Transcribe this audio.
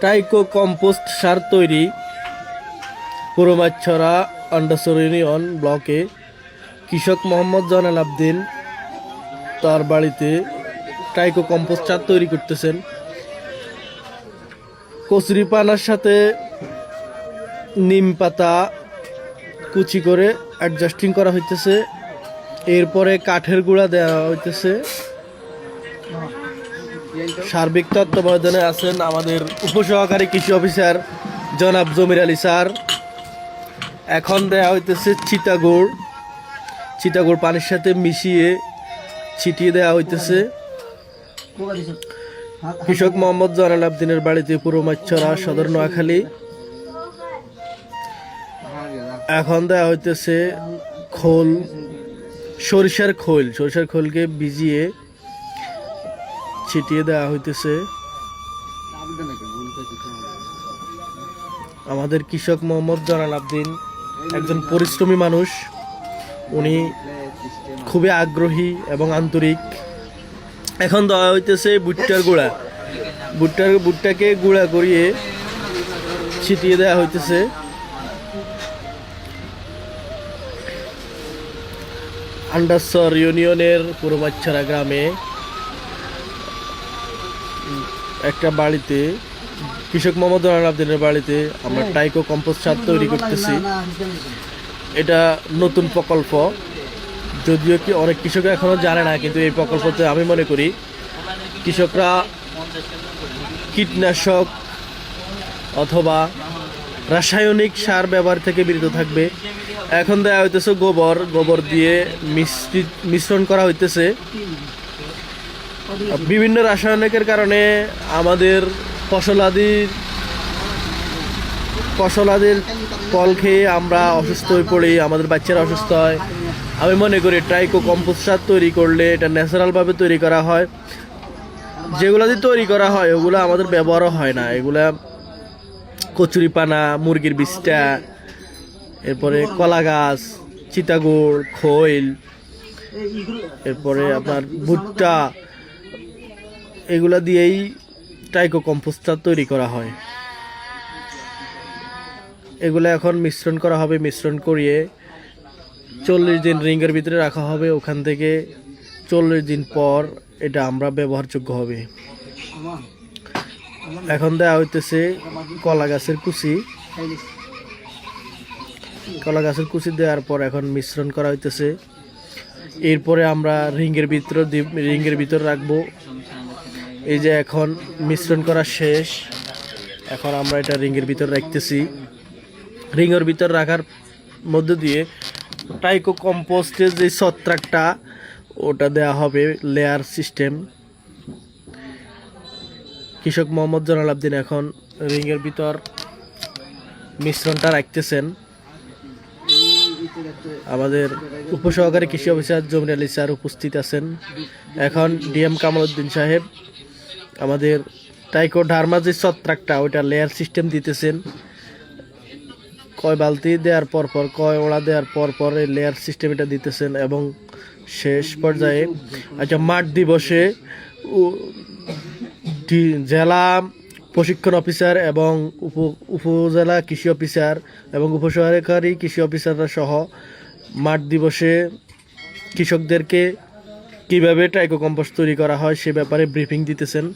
টাইকো compost সার তৈরি পুরোমাছড়া আন্ডারসর union ব্লকে কৃষক মোহাম্মদ জয়নাল আবদিন তার বাড়িতে টাইকো কম্পোস্ট সার তৈরি করতেছেন। কচুরি পানার সাথে নিম পাতা কুচি করে অ্যাডজাস্টিং করা হইতেছে। এরপরে কাঠের গুঁড়া দেওয়া হইতেছে। সার্বিক তত্ত্বাবধানে আছেন আমাদের উপসহকারী কৃষি অফিসার জনাব জমির আলী স্যার। এখন দেওয়া হইতেছে চিটাগুড় পানির সাথে মিশিয়ে ছিটিয়ে দেওয়া হইতেছে। কৃষক মোহাম্মদ জয়নাল আবদিনের বাড়িতে পুরোমাছড়া সদর নোয়াখালী। এখন দেওয়া হইতেছে সরিষার খোলকে ভিজিয়ে ছিটিয়ে দেওয়া হইতেছে। আমাদের কৃষক মোহাম্মদ জয়নাল আবদিন একজন পরিশ্রমী মানুষ। উনি খুবই আগ্রহী এবং আন্তরিক। এখন দেওয়া হইতেছে ভুট্টাকে গুঁড়া করিয়ে ছিটিয়ে দেওয়া হইতেছে। আন্ডারসর ইউনিয়নের পুরোমাছড়া গ্রামে একটা বাড়িতে কৃষক মোহাম্মদ জয়নাল আবদিনের বাড়িতে আমরা টাইকো কম্পোস্ট সার তৈরি করতেছি। এটা নতুন প্রকল্প, যদিও কি অনেক কৃষক এখনো জানে না, কিন্তু এই প্রকল্পতে আমি মনে করি কৃষকরা কীটনাশক অথবা রাসায়নিক সার ব্যবহার থেকে বিরত থাকবে। এখন দেওয়া হইতেছে গোবর দিয়ে মিশ্রণ করা হইতেছে। বিভিন্ন রাসায়নিকের কারণে আমাদের ফসলাদির ফল খেয়ে আমরা অসুস্থ হয়ে পড়ি, আমাদের বাচ্চারা অসুস্থ হয়। আমি মনে করি টাইকো কম্পোস্ট সার তৈরি করলে এটা ন্যাচারালভাবে তৈরি করা হয়। যেগুলো দিয়ে তৈরি করা হয় ওগুলো আমাদের ব্যবহারও হয় না। এগুলা কচুরি পানা, মুরগির বিষ্টা, এরপরে কলা গাছ, চিটাগুড়, খৈল, এরপরে আপনার ভুট্টা, এগুলা দিয়েই টাইকো কম্পোস্ট সার তৈরি করা হয়। এগুলো এখন মিশ্রণ করা হবে। মিশ্রণ করিয়ে 40 দিন রিংয়ের ভিতরে রাখা হবে। ওখান থেকে 40 দিন পর এটা আমরা ব্যবহারযোগ্য হবে। এখন দেওয়া হইতেছে কলা গাছের কুচি দেওয়ার পর এখন মিশ্রণ করা হইতেছে। এরপরে আমরা রিংয়ের ভিতর রাখবো। এই যে এখন মিশ্রণ করা শেষ, এখন আমরা এটা রিংয়ের ভিতর রাখতেছি। রিংয়ের ভিতর রাখার মধ্য দিয়ে টাইকো কম্পোস্টের যে ছত্রাকটা ওটা দেওয়া হবে লেয়ার সিস্টেম। কৃষক মোহাম্মদ জয়নাল আবদিন এখন রিংয়ের ভিতর মিশ্রণটা রাখতেছেন। আমাদের উপসহকারী কৃষি অফিসার জমির আলী স্যার উপস্থিত আছেন। এখন ডিএম কামাল উদ্দিন সাহেব আমাদের টাইকো ডার্মা যে ছত্রাকটা ওইটা লেয়ার সিস্টেম দিতেছেন। কয় বালতি দেওয়ার পর কয় ওড়া দেওয়ার পর এই লেয়ার সিস্টেম এটা দিতেছেন। এবং শেষ পর্যায়ে মাঠ দিবসে জেলা প্রশিক্ষণ অফিসার এবং উপজেলা কৃষি অফিসার এবং উপসহকারী কৃষি অফিসাররা সহ মাঠ দিবসে কৃষকদেরকে কিভাবে টাইকো কম্পোস্ট তৈরি করা হয় সে ব্যাপারে ব্রিফিং দিতেছেন।